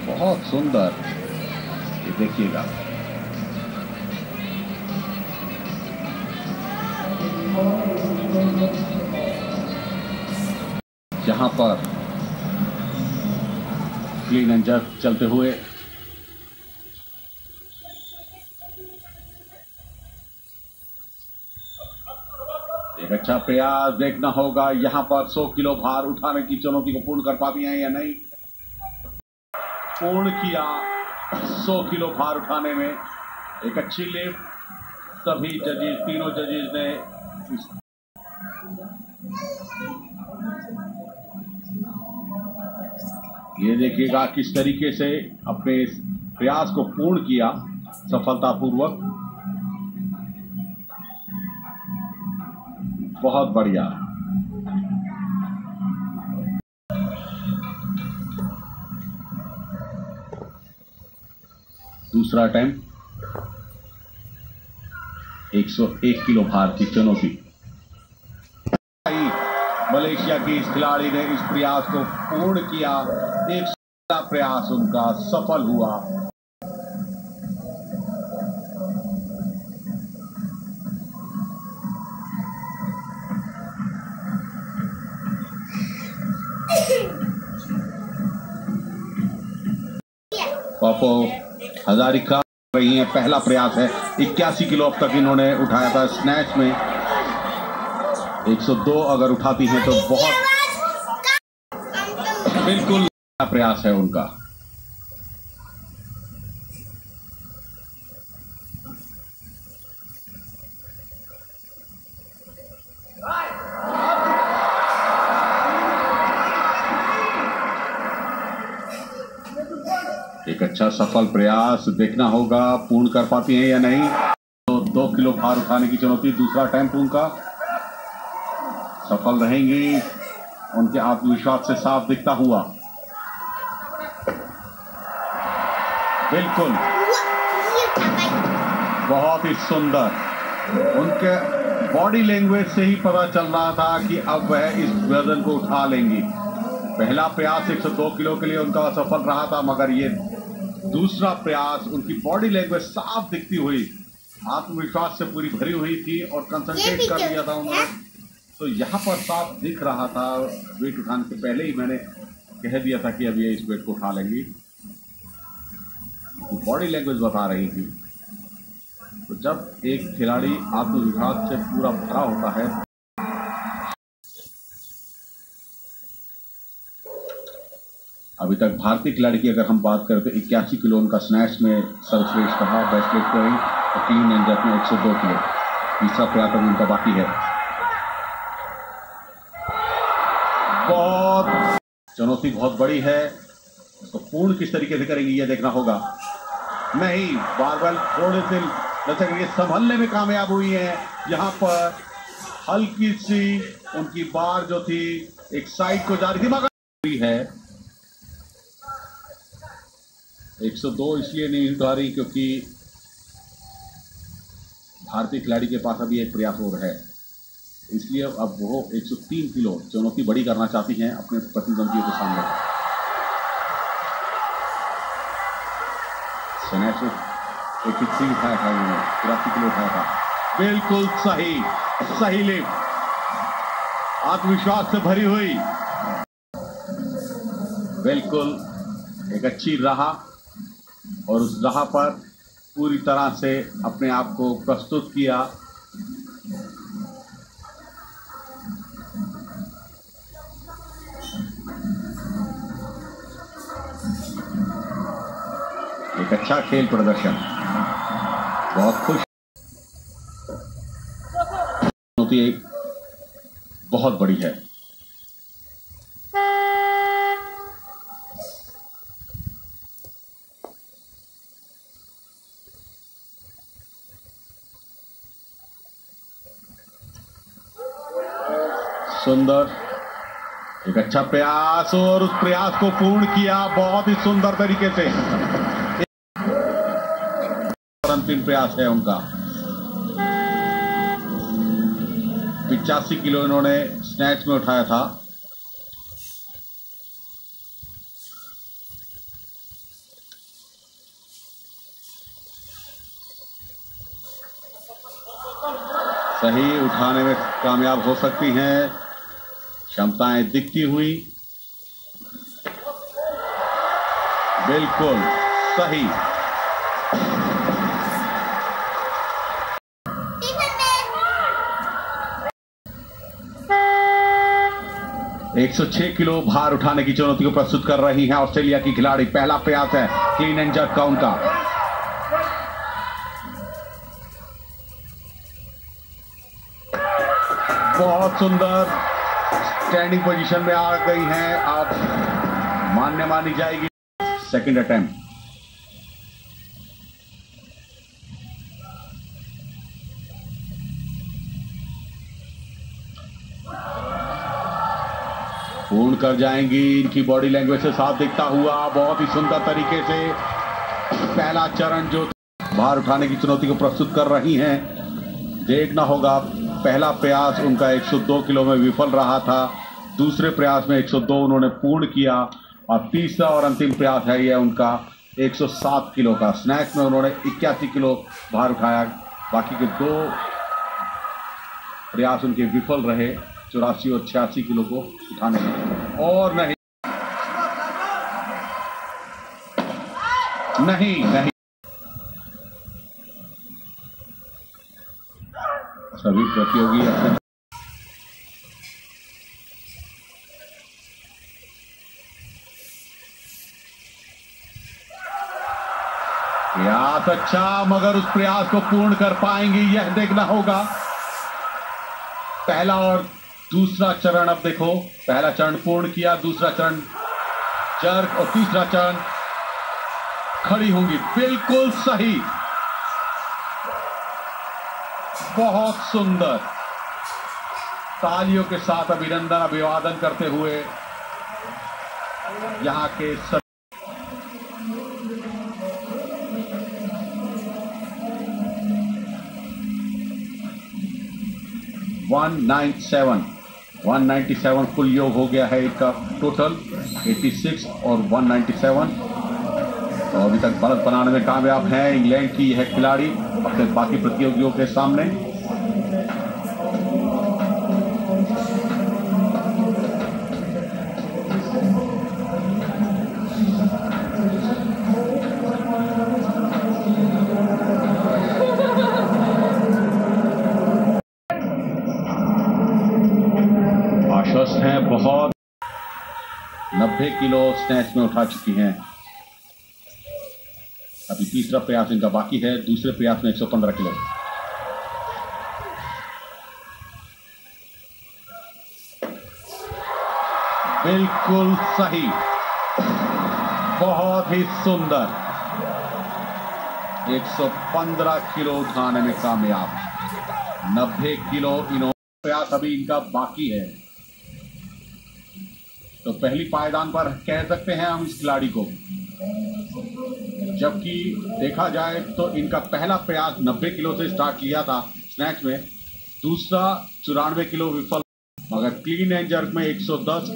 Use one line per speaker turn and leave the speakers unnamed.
बहुत सुंदर, ये देखिएगा। यहाँ पर क्लीन एंड जर्क चलते हुए एक अच्छा प्रयास देखना होगा। यहाँ पर 100 किलो भार उठाने की चुनौती को पूर्ण कर पाती हैं या नहीं। पूर्ण किया 100 किलो भार उठाने में, एक अच्छी लिफ्ट। सभी जजेस, तीनों जजेस ने ये देखिएगा किस तरीके से अपने प्रयास को पूर्ण किया सफलतापूर्वक। बहुत बढ़िया। दूसरा अटेम्प्ट 101 किलो भार की चुनौती। मलेशिया की इस खिलाड़ी ने इस प्रयास को पूर्ण किया। एक प्रयास उनका सफल हुआ। पापो हजारिका रही है, पहला प्रयास है। 81 किलो अब तक इन्होंने उठाया था स्नैच में। 102 अगर उठाती हैं तो बहुत बिल्कुल प्रयास है उनका। एक अच्छा सफल प्रयास देखना होगा पूर्ण कर पाती हैं या नहीं। तो 2 किलो भार उठाने की चुनौती, दूसरा अटेम्प्ट उनका सफल रहेंगी। उनके आत्मविश्वास से साफ दिखता हुआ। बिल्कुल बहुत ही सुंदर। उनके बॉडी लैंग्वेज से ही पता चल रहा था कि अब वह इस वजन को उठा लेंगी। पहला प्रयास 102 किलो के लिए उनका सफल रहा था, मगर ये दूसरा प्रयास उनकी बॉडी लैंग्वेज साफ दिखती हुई, आत्मविश्वास से पूरी भरी हुई थी और कंसंट्रेट कर लिया था उन्होंने। तो यहाँ पर साफ दिख रहा था। वेट उठाने से पहले ही मैंने कह दिया था कि अब ये इस वेट को उठा लेंगी। तो बॉडी लैंग्वेज बता रही थी। तो जब एक खिलाड़ी आत्मविश्वास से पूरा भरा होता है, अभी तक भारतीय खिलाड़ी की अगर हम बात करें तो 81 किलो उनका स्नैच में सर्वश्रेष्ठ रहा, बेस्ट लिफ्ट रही। और क्लीन एंड जर्क में 102 किलो। तीसरा प्रयास अभी उनका बाकी है। बहुत चुनौती बहुत बड़ी है, तो पूर्ण किस तरीके से करेंगी ये देखना होगा। नहीं, बारबेल थोड़े से लचक ये संभलने में कामयाब हुई है। यहाँ पर हल्की सी उनकी बार जो थी एक साइड को जा रही थी, मगर है 102 इसलिए नहीं उठा रही क्योंकि भारतीय खिलाड़ी के पास अभी एक प्रयास और है, इसलिए अब वो 103 किलो चुनौती बड़ी करना चाहती हैं अपने प्रतिद्वंदियों के सामने। स्नैच 83 उठाया था उन्होंने, 83 किलो उठाया था। बिल्कुल सही लिफ्ट, आत्मविश्वास से भरी हुई। बिल्कुल एक अच्छी राह, और उस राह पर पूरी तरह से अपने आप को प्रस्तुत किया। एक अच्छा खेल प्रदर्शन, बहुत खुश। चुनौती एक बहुत बड़ी है। सुंदर, एक अच्छा प्रयास, और उस प्रयास को पूर्ण किया बहुत ही सुंदर तरीके से। अंतिम प्रयास है उनका। 85 किलो इन्होंने स्नैच में उठाया था। सही उठाने में कामयाब हो सकती हैं, क्षमताएं दिखती हुई। बिल्कुल सही। एक 106 किलो भार उठाने की चुनौती को प्रस्तुत कर रही है ऑस्ट्रेलिया की खिलाड़ी। पहला प्रयास है क्लीन एंड जर्क का उनका। बहुत सुंदर स्टैंडिंग पोजीशन में आ गई हैं, अब मान्य मानी जाएगी। Second attempt. पूर्ण कर जाएंगी, इनकी बॉडी लैंग्वेज से साफ दिखता हुआ बहुत ही सुंदर तरीके से पहला चरण जो भार उठाने की चुनौती को प्रस्तुत कर रही हैं। देखना होगा, पहला प्रयास उनका 102 किलो में विफल रहा था, दूसरे प्रयास में 102 उन्होंने पूर्ण किया और तीसरा और अंतिम प्रयास है यह उनका 107 किलो का। स्नैच में उन्होंने 81 किलो भार उठाया, बाकी के 2 प्रयास उनके विफल रहे 84 और 86 किलो को उठाने में। और नहीं नहीं नहीं, सभी प्रतियोगी अपने प्रयास अच्छा, मगर उस प्रयास को पूर्ण कर पाएंगी यह देखना होगा। पहला और दूसरा चरण अब देखो, पहला चरण पूर्ण किया, दूसरा चरण जर्क और तीसरा चरण खड़ी होंगी। बिल्कुल सही, बहुत सुंदर। तालियों के साथ अभिनंदन अभिवादन करते हुए यहां के 197 कुल योग हो गया है इनका टोटल 86 और 197। तो अभी तक बढ़त बनाने में कामयाब है इंग्लैंड की यह खिलाड़ी अपने बाकी प्रतियोगियों के सामने। आश्वस्त हैं बहुत, 90 किलो स्नैच में उठा चुकी हैं। अभी तीसरा प्रयास इनका बाकी है, दूसरे प्रयास में 115 किलो। बिल्कुल सही, बहुत ही सुंदर। 115 किलो उठाने में कामयाब। 90 किलो इन्होंने प्रयास अभी इनका बाकी है। तो पहली पायदान पर कह सकते हैं हम इस खिलाड़ी को, जबकि देखा जाए तो इनका पहला प्रयास 90 किलो से स्टार्ट किया था स्नैच में, दूसरा 94 किलो विफल, मगर क्लीन एंड जर्क में 110